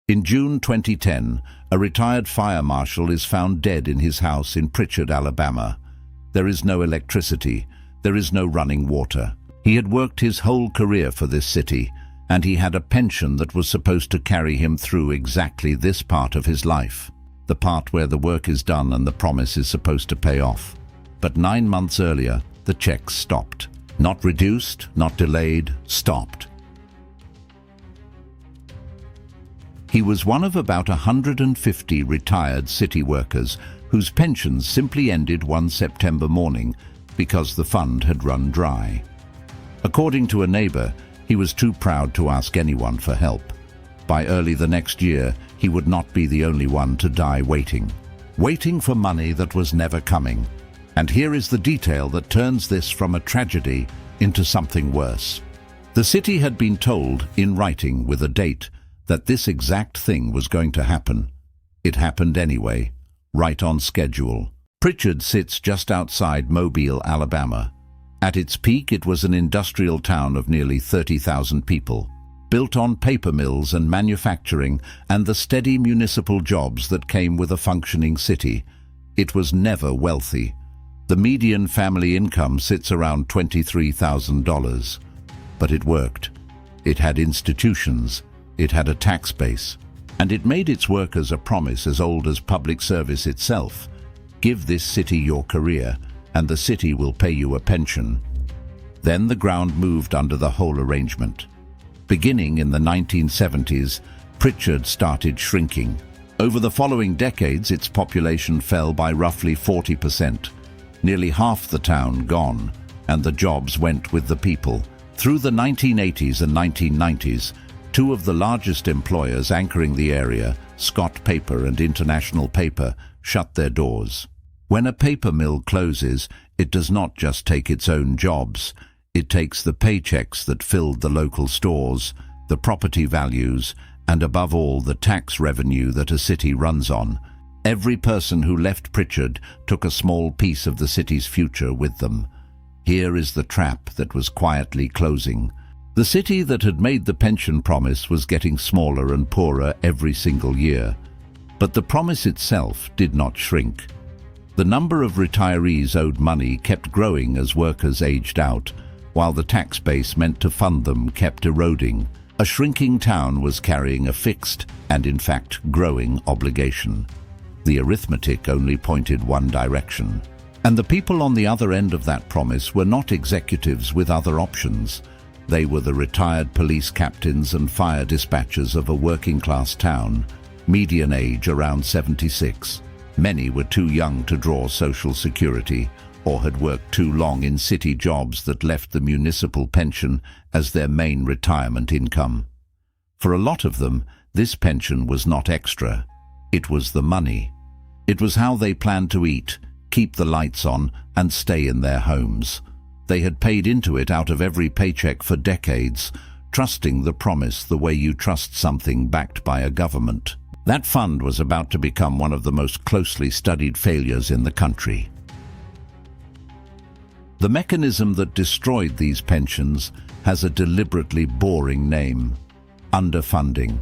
In June 2010, a retired fire marshal is found dead in his house in Prichard, Alabama. There is no electricity. There is no running water. He had worked his whole career for this city, and he had a pension that was supposed to carry him through exactly this part of his life, the part where the work is done and the promise is supposed to pay off. But 9 months earlier, the checks stopped. Not reduced, not delayed, stopped. He was one of about 150 retired city workers whose pensions simply ended one September morning because the fund had run dry. According to a neighbor, he was too proud to ask anyone for help. By early the next year, he would not be the only one to die waiting for money that was never coming. And here is the detail that turns this from a tragedy into something worse. The city had been told, in writing with a date, that this exact thing was going to happen. It happened anyway, right on schedule. Prichard sits just outside Mobile, Alabama. At its peak, it was an industrial town of nearly 30,000 people, built on paper mills and manufacturing and the steady municipal jobs that came with a functioning city. It was never wealthy. The median family income sits around $23,000. But it worked. It had institutions. It had a tax base. And it made its workers a promise as old as public service itself. Give this city your career, and the city will pay you a pension. Then the ground moved under the whole arrangement. Beginning in the 1970s, Prichard started shrinking. Over the following decades, its population fell by roughly 40%. Nearly half the town gone, and the jobs went with the people. Through the 1980s and 1990s, two of the largest employers anchoring the area, Scott Paper and International Paper, shut their doors. When a paper mill closes, it does not just take its own jobs. It takes the paychecks that filled the local stores, the property values, and above all, the tax revenue that a city runs on. Every person who left Prichard took a small piece of the city's future with them. Here is the trap that was quietly closing. The city that had made the pension promise was getting smaller and poorer every single year. But the promise itself did not shrink. The number of retirees owed money kept growing as workers aged out, while the tax base meant to fund them kept eroding. A shrinking town was carrying a fixed and, in fact, growing obligation. The arithmetic only pointed one direction. And the people on the other end of that promise were not executives with other options. They were the retired police captains and fire dispatchers of a working-class town, median age around 76. Many were too young to draw Social Security or had worked too long in city jobs that left the municipal pension as their main retirement income. For a lot of them, this pension was not extra. It was the money. It was how they planned to eat, keep the lights on, and stay in their homes. They had paid into it out of every paycheck for decades, trusting the promise the way you trust something backed by a government. That fund was about to become one of the most closely studied failures in the country. The mechanism that destroyed these pensions has a deliberately boring name: underfunding.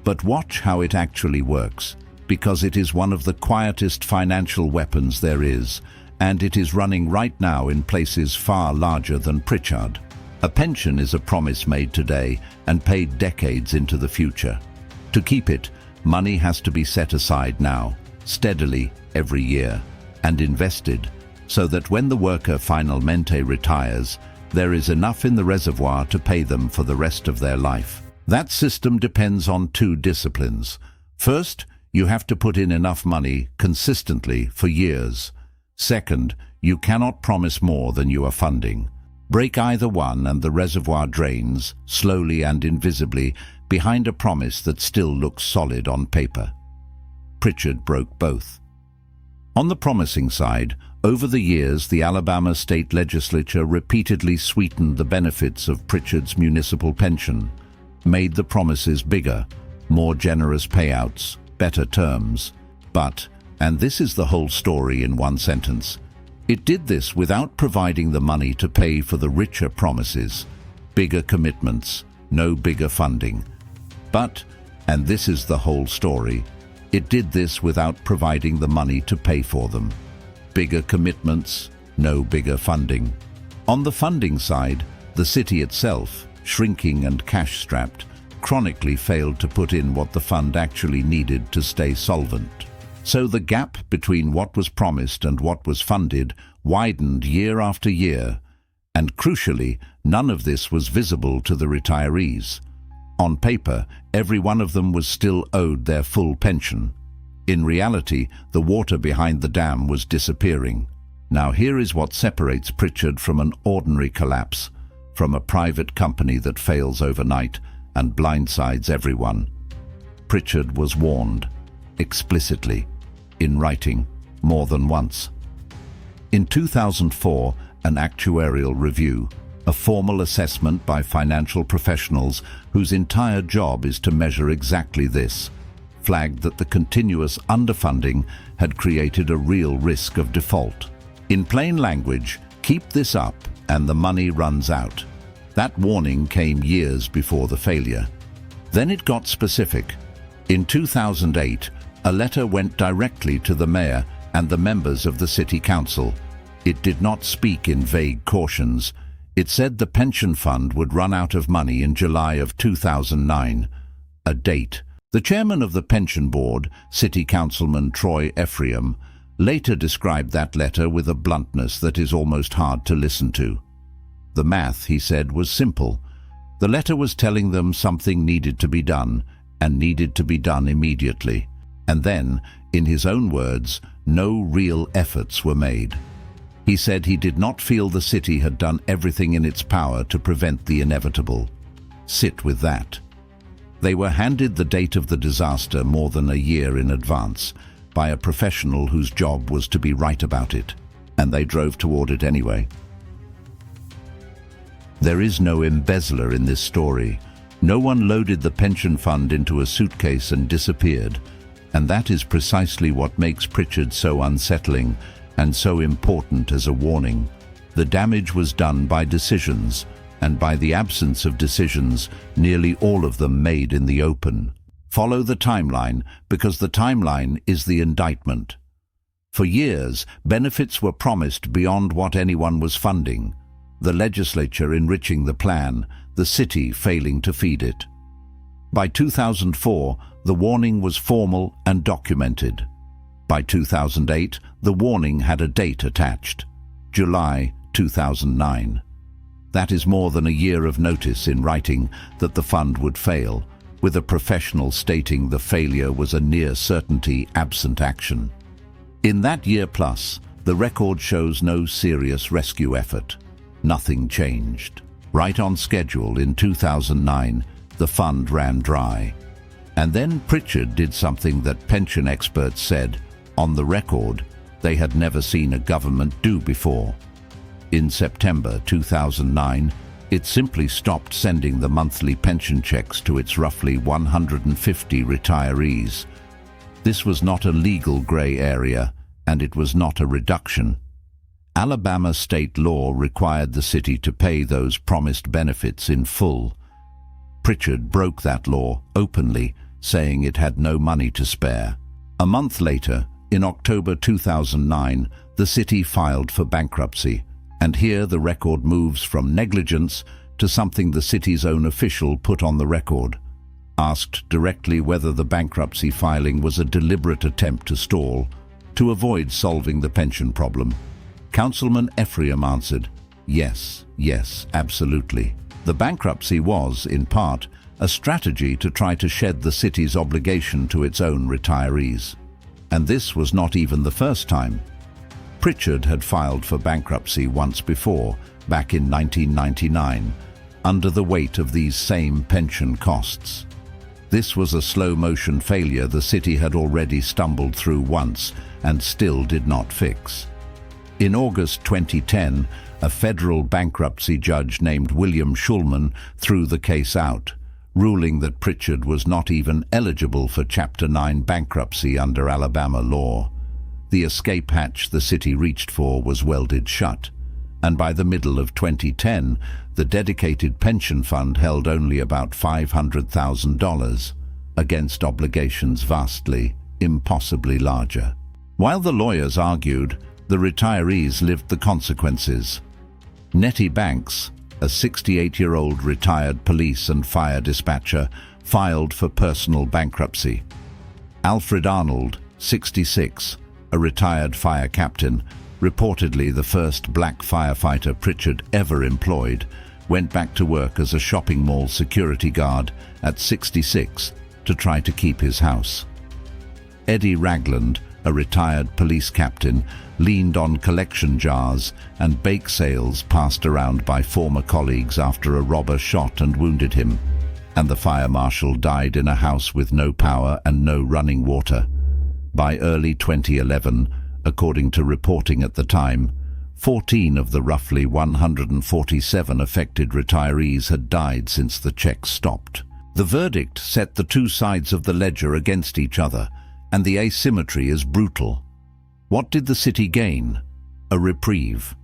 But watch how it actually works, because it is one of the quietest financial weapons there is, and it is running right now in places far larger than Prichard. A pension is a promise made today and paid decades into the future. To keep it, money has to be set aside now, steadily every year, and invested, so that when the worker finalmente retires, there is enough in the reservoir to pay them for the rest of their life. That system depends on two disciplines. First, you have to put in enough money consistently for years. Second, you cannot promise more than you are funding. Break either one and the reservoir drains, slowly and invisibly, behind a promise that still looks solid on paper. Prichard broke both. On the promising side, over the years, the Alabama state legislature repeatedly sweetened the benefits of Prichard's municipal pension, made the promises bigger, more generous payouts, better terms. But, and this is the whole story in one sentence, it did this without providing the money to pay for the richer promises, bigger commitments, no bigger funding. But And this is the whole story. It did this without providing the money to pay for them. Bigger commitments, no bigger funding. On the funding side, the city itself, shrinking and cash-strapped, chronically failed to put in what the fund actually needed to stay solvent. So the gap between what was promised and what was funded widened year after year, and crucially, none of this was visible to the retirees. On paper, every one of them was still owed their full pension. In reality, the water behind the dam was disappearing. Now here is what separates Prichard from an ordinary collapse, from a private company that fails overnight and blindsides everyone. Prichard was warned, explicitly, in writing, more than once. In 2004, an actuarial review, a formal assessment by financial professionals whose entire job is to measure exactly this, flagged that the continuous underfunding had created a real risk of default. In plain language, keep this up and the money runs out. That warning came years before the failure. Then it got specific. In 2008, a letter went directly to the mayor and the members of the city council. It did not speak in vague cautions. It said the pension fund would run out of money in July of 2009, a date. The chairman of the pension board, City Councilman Troy Ephraim, later described that letter with a bluntness that is almost hard to listen to. The math, he said, was simple. The letter was telling them something needed to be done, and needed to be done immediately. And then, in his own words, no real efforts were made. He said he did not feel the city had done everything in its power to prevent the inevitable. Sit with that. They were handed the date of the disaster more than a year in advance by a professional whose job was to be right about it, and they drove toward it anyway. There is no embezzler in this story. No one loaded the pension fund into a suitcase and disappeared, and that is precisely what makes Prichard so unsettling and so important as a warning. The damage was done by decisions, and by the absence of decisions, nearly all of them made in the open. Follow the timeline, because the timeline is the indictment. For years, benefits were promised beyond what anyone was funding. The legislature enriching the plan, the city failing to feed it. By 2004, the warning was formal and documented. By 2008, the warning had a date attached, July 2009. That is more than a year of notice in writing that the fund would fail, with a professional stating the failure was a near certainty absent action. In that year plus, the record shows no serious rescue effort. Nothing changed. Right on schedule in 2009, the fund ran dry. And then Prichard did something that pension experts said, on the record, they had never seen a government do before. In September 2009, it simply stopped sending the monthly pension checks to its roughly 150 retirees. This was not a legal gray area, and it was not a reduction. Alabama state law required the city to pay those promised benefits in full. Prichard broke that law openly, saying it had no money to spare. A month later, in October 2009, the city filed for bankruptcy, and here the record moves from negligence to something the city's own official put on the record. Asked directly whether the bankruptcy filing was a deliberate attempt to stall, to avoid solving the pension problem, Councilman Ephraim answered, yes, absolutely. The bankruptcy was, in part, a strategy to try to shed the city's obligation to its own retirees. And this was not even the first time. Prichard had filed for bankruptcy once before, back in 1999, under the weight of these same pension costs. This was a slow-motion failure the city had already stumbled through once and still did not fix. In August 2010, a federal bankruptcy judge named William Schulman threw the case out, ruling that Prichard was not even eligible for Chapter 9 bankruptcy under Alabama law. The escape hatch the city reached for was welded shut, and by the middle of 2010, the dedicated pension fund held only about $500,000. against obligations vastly, impossibly larger. While the lawyers argued, the retirees lived the consequences. Nettie Banks, a 68-year-old retired police and fire dispatcher, filed for personal bankruptcy. Alfred Arnold, 66, a retired fire captain, reportedly the first black firefighter Prichard ever employed, went back to work as a shopping mall security guard at 66 to try to keep his house. Eddie Ragland, a retired police captain, leaned on collection jars and bake sales passed around by former colleagues after a robber shot and wounded him, and the fire marshal died in a house with no power and no running water. By early 2011, according to reporting at the time, 14 of the roughly 147 affected retirees had died since the checks stopped. The verdict set the two sides of the ledger against each other, and the asymmetry is brutal. What did the city gain? A reprieve.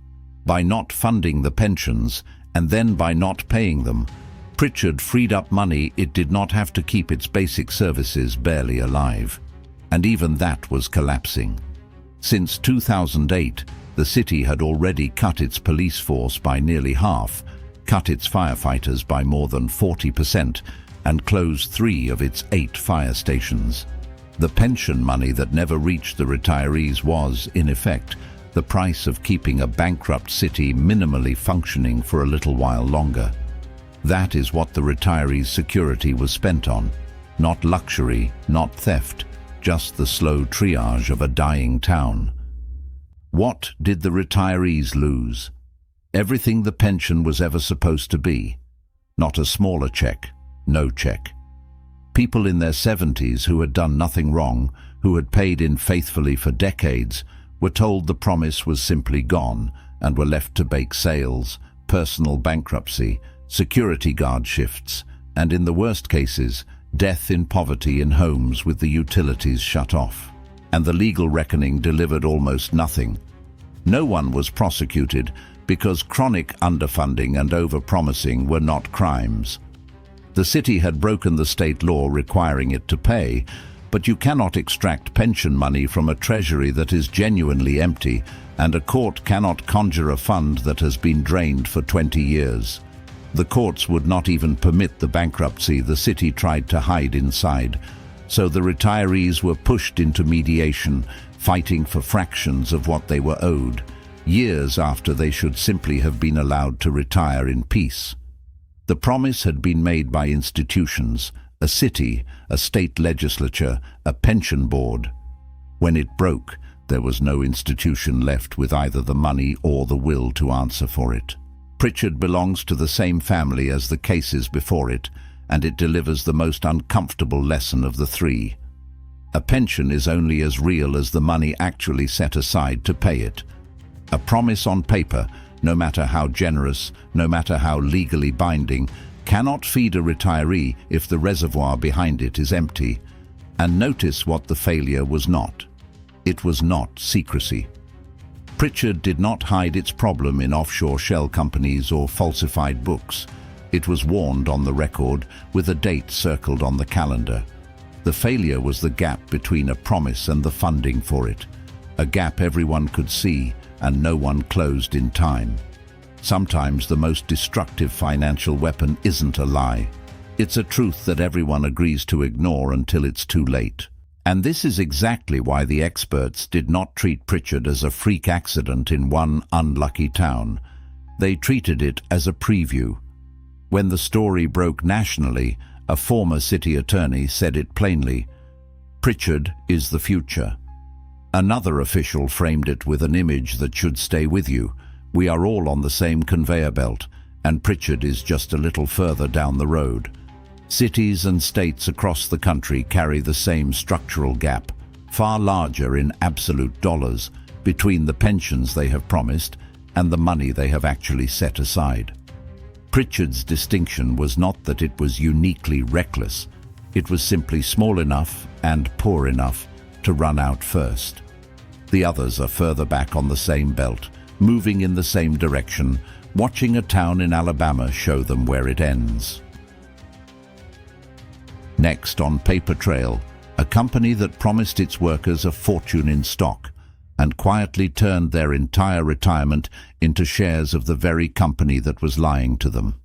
By not funding the pensions, and then by not paying them, Prichard freed up money it did not have to keep its basic services barely alive. And even that was collapsing. Since 2008, the city had already cut its police force by nearly half, cut its firefighters by more than 40%, and closed 3 of its 8 fire stations. The pension money that never reached the retirees was, in effect, the price of keeping a bankrupt city minimally functioning for a little while longer. That is what the retirees' security was spent on. Not luxury, not theft, just the slow triage of a dying town. What did the retirees lose? Everything the pension was ever supposed to be. Not a smaller check, no check. People in their 70s who had done nothing wrong, who had paid in faithfully for decades, were told the promise was simply gone and were left to bake sales, personal bankruptcy, security guard shifts, and in the worst cases, death in poverty in homes with the utilities shut off. And the legal reckoning delivered almost nothing. No one was prosecuted because chronic underfunding and overpromising were not crimes. The city had broken the state law requiring it to pay, but you cannot extract pension money from a treasury that is genuinely empty, and a court cannot conjure a fund that has been drained for 20 years. The courts would not even permit the bankruptcy the city tried to hide inside, so the retirees were pushed into mediation, fighting for fractions of what they were owed, years after they should simply have been allowed to retire in peace. The promise had been made by institutions, a city, a state legislature, a pension board. When it broke, there was no institution left with either the money or the will to answer for it. Prichard belongs to the same family as the cases before it, and it delivers the most uncomfortable lesson of the 3. A pension is only as real as the money actually set aside to pay it. A promise on paper, no matter how generous, no matter how legally binding, cannot feed a retiree if the reservoir behind it is empty. And notice what the failure was not. It was not secrecy. Prichard did not hide its problem in offshore shell companies or falsified books. It was warned on the record, with a date circled on the calendar. The failure was the gap between a promise and the funding for it, a gap everyone could see and no one closed in time. Sometimes the most destructive financial weapon isn't a lie. It's a truth that everyone agrees to ignore until it's too late. And this is exactly why the experts did not treat Prichard as a freak accident in one unlucky town. They treated it as a preview. When the story broke nationally, a former city attorney said it plainly: "Prichard is the future." Another official framed it with an image that should stay with you. "We are all on the same conveyor belt, and Prichard is just a little further down the road." Cities and states across the country carry the same structural gap, far larger in absolute dollars, between the pensions they have promised and the money they have actually set aside. Prichard's distinction was not that it was uniquely reckless. It was simply small enough and poor enough to run out first. The others are further back on the same belt, moving in the same direction, watching a town in Alabama show them where it ends. Next on paper trail, a company that promised its workers a fortune in stock and quietly turned their entire retirement into shares of the very company that was lying to them.